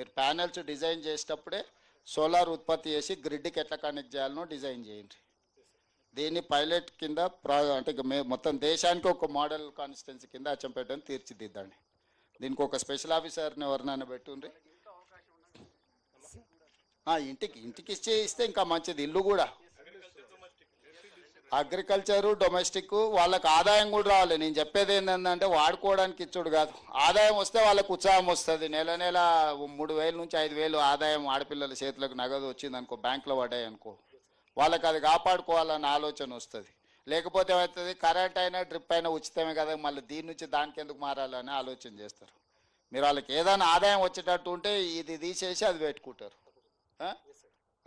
మీరు panels design చేసేటప్పుడే solar ఉత్పత్తి చేసి గ్రిడ్కి ఎట్లా కనెక్ట్ చేయాలనో డిజైన్ చేయండి. దీన్ని పైలట్ కింద అంటే మొత్తం దేశానికి ఒక మోడల్ కాన్స్టిట్యున్సీ కింద అచ్చంపేటని తీర్చిదిద్దండి. దీనికి ఒక స్పెషల్ ఆఫీసర్ని ఎవరినైనా పెట్టుండ్రి. ఇంటికి ఇస్తే ఇంకా మంచిది. ఇల్లు కూడా అగ్రికల్చరు డొమెస్టిక్ వాళ్ళకి ఆదాయం కూడా రావాలి. నేను చెప్పేది ఏంటంటే వాడుకోవడానికి ఇచ్చుడు కాదు, ఆదాయం వస్తే వాళ్ళకు ఉత్సాహం వస్తుంది. నెల 3,000 నుంచి 5,000 ఆదాయం ఆడపిల్లల చేతులకు నగదు వచ్చింది అనుకో, బ్యాంకులో పడ్డాయి అనుకో, వాళ్ళకి అది కాపాడుకోవాలన్న ఆలోచన వస్తుంది. లేకపోతే ఏమవుతుంది, కరెంట్ అయినా డ్రిప్ అయినా ఉచితమే కదా, మళ్ళీ దీని నుంచి దానికి ఎందుకు మారాలని ఆలోచన చేస్తారు. మీరు వాళ్ళకి ఏదైనా ఆదాయం వచ్చేటట్టు ఉంటే ఇది తీసేసి అది పెట్టుకుంటారు.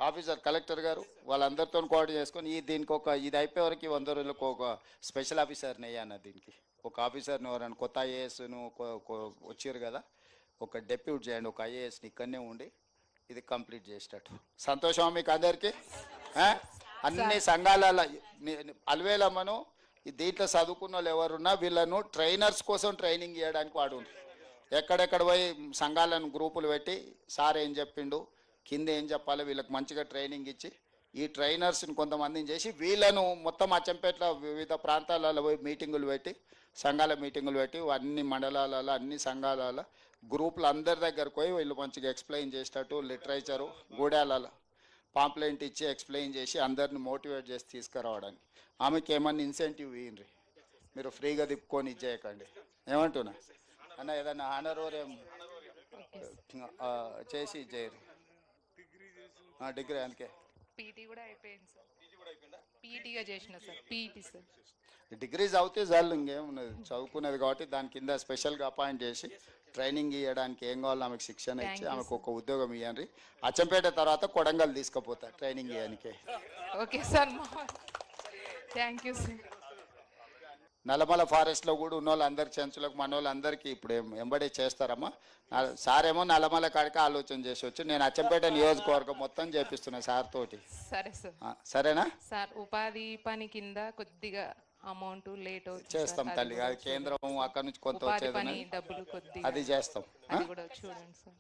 ఆఫీసర్ కలెక్టర్ గారు వాళ్ళందరితో కోఆర్డినేట్ చేసుకొని దీనికి ఇది అయిపోయే వరకు 100 రోజులకు ఒక స్పెషల్ ఆఫీసర్ని వేయన్న. దీనికి ఒక ఆఫీసర్ని ఎవరైనా కొత్త ఐఏఎస్ను వచ్చారు కదా, ఒక డెప్యూట్ చేయండి, ఒక ఐఏఎస్ని ఇక్కడనే ఉండి ఇది కంప్లీట్ చేసేటట్టు. సంతోషం మీకు అందరికీ. అన్ని సంఘాల అలవేలమ్మను దీంట్లో చదువుకున్న వాళ్ళు ఎవరున్నా వీళ్ళను ట్రైనర్స్ కోసం ట్రైనింగ్ చేయడానికి వాడు. ఎక్కడెక్కడ పోయి సంఘాలను గ్రూపులు పెట్టి సార్ ఏం చెప్పిండు, కింద ఏం చెప్పాలి, వీళ్ళకి మంచిగా ట్రైనింగ్ ఇచ్చి ఈ ట్రైనర్స్ని కొంతమందిని చేసి వీళ్ళను మొత్తం అచ్చంపేటలో వివిధ ప్రాంతాలలో పోయి మీటింగులు పెట్టి, సంఘాల మీటింగులు పెట్టి అన్ని మండలాలలో అన్ని సంఘాలలో గ్రూపులు అందరి దగ్గరకు పోయి వీళ్ళు మంచిగా ఎక్స్ప్లెయిన్ చేసేటట్టు లిటరేచరు గూడాలలో పాంప్లెంట్ ఇచ్చి ఎక్స్ప్లెయిన్ చేసి అందరిని మోటివేట్ చేసి తీసుకురావడానికి. ఆమెకి ఏమన్నా ఇన్సెంటివ్ ఇవ్వండి, మీరు ఫ్రీగా తిప్పుకొని ఇచ్చేయకండి. ఏమంటున్నా అన్న, ఏదన్నా హానరోరియం చేసి ఇచ్చేయరు. డిగ్రీ అందుకే పీటీ కూడా అయిపోయింది సార్. పీటీగా చేసిన సార్, పీటీ సార్. డిగ్రీ చదివితే చాలు, ఇంకేమున్నది, చదువుకునేది కాబట్టి దాని కింద స్పెషల్గా అపాయింట్ చేసి ట్రైనింగ్ ఇవ్వడానికి ఏం కావాలో ఆమెకు శిక్షణ ఇచ్చి ఆమెకు ఒక ఉద్యోగం ఇవ్వండి. అచ్చంపేట తర్వాత కొడంగల్ తీసుకుపోతా ట్రైనింగ్ ఇవ్వడానికి. Okay sir, thank you sir. Nallamala ఫారెస్ట్లో కూడా ఉన్న వాళ్ళందరి చెంచులకు మన వాళ్ళందరికీ ఇప్పుడు ఎంబడే చేస్తారమ్మా. సార్ ఏమో నల్లమల కాడికి ఆలోచన చేసి నేను అచ్చంపేట నియోజకవర్గం మొత్తం చేపిస్తున్నా సార్ తోటి. సరే సార్. సరేనా సార్? ఉపాధి పని కింద కొద్దిగా అమౌంట్ లేట్ అవుతుంది, చేస్తాం తల్లి. అది కేంద్రం అక్కడ నుంచి కొంత వచ్చేది, డబ్బులు కొద్దిగా అది చేస్తాం. అది కూడా చూడండి సార్.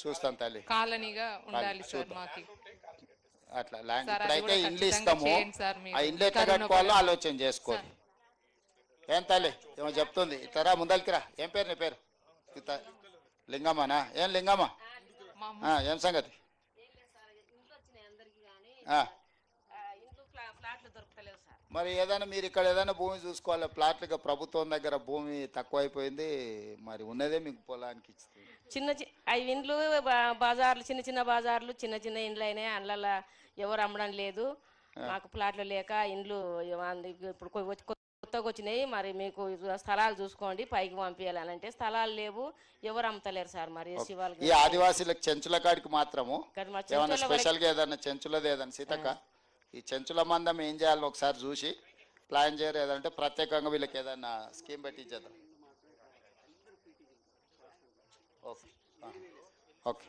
చూస్తాం తల్లి, కాలనీగా ఉండాలి సార్ మాకు. అట్లా ఇప్పుడైతే ఇండ్లు ఇస్తాము, ఆ ఇండ్లు ఎట్లా కట్టుకోవాలో ఆలోచన చేసుకోండి. ఏం తల్లి ఏమో చెప్తుంది, ఇట్లా ముందరికి రా. ఏం పేరు నీ పేరు? లింగమ్మనా? ఏం లింగమ్మ, ఏం సంగతి? మరి ఏదైనా మీరు ఇక్కడ ఏదైనా భూమి చూసుకోవాలి, ప్లాట్లుగా ప్రభుత్వం దగ్గర భూమి తక్కువైపోయింది, మరి ఉన్నదే మీకు పొలానికి ఇస్తుంది. అవి ఇండ్లు బజార్లు, చిన్న చిన్న బజార్లు, చిన్న చిన్న ఇండ్లు అయినాయి, అందులో ఎవరు అమ్మడం లేదు. మాకు ప్లాట్లు లేక ఇండ్లు ఇప్పుడు కొత్తగా వచ్చినాయి. మరి మీకు స్థలాలు చూసుకోండి, పైకి పంపించాలని అంటే స్థలాలు లేవు, ఎవరు అమ్ముతలేరు సార్. మరి ఈ ఆదివాసీలకు చెంచుల కాడికి మాత్రము ఏమన్నా స్పెషల్గా ఏదన్నా చెంచులది ఏదన్నా సీతక్క, ఈ చెంచుల మందం ఏం చేయాలని ఒకసారి చూసి ప్లాన్ చేయరు. ఏదంటే ప్రత్యేకంగా వీళ్ళకి ఏదన్నా స్కీమ్ పెట్టించేద్దాం. ఓకే ఓకే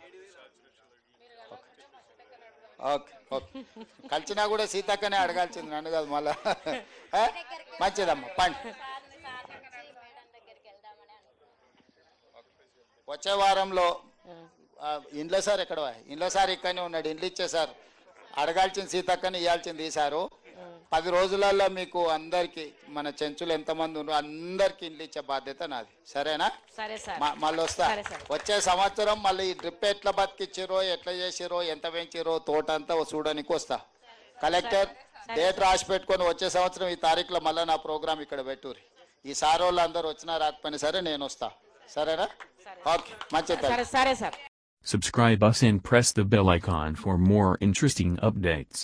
ఓకే ఓకే కలిసినా కూడా సీతక్కనే అడగాల్సింది, నన్ను కాదు మళ్ళా. మంచిదమ్మా పండి. వచ్చే వారంలో ఇండ్ల సార్ ఎక్కడ? ఇండ్ల సార్ ఇక్కడనే ఉన్నాడు, ఇండ్లు ఇచ్చే సార్. అడగాల్సిన సీతక్కని ఇవ్వాల్సింది ఈసారు. 10 రోజులలో మీకు అందరికి మన చెంచులు ఎంతమంది ఉన్నారో అందరికి ఇండ్లు ఇచ్చే బాధ్యత నాది. సరేనా? మళ్ళీ వస్తా. వచ్చే సంవత్సరం మళ్ళీ ఈ డ్రిప్ ఎట్లా బతికిచ్చిరో, ఎట్లా చేసిరో, ఎంత పెంచిరో తోట అంతా చూడడానికి వస్తా. కలెక్టర్ డేట్ రాసి పెట్టుకొని వచ్చే సంవత్సరం ఈ తారీఖులో మళ్ళీ నా ప్రోగ్రామ్ ఇక్కడ పెట్టుర్రి. ఈ సార్ వాళ్ళు అందరూ వచ్చినా రాకపోయినా సరే నేను వస్తా. సరేనా? ఓకే, మంచిది. సరే sir. Subscribe us and press the bell icon for more interesting updates.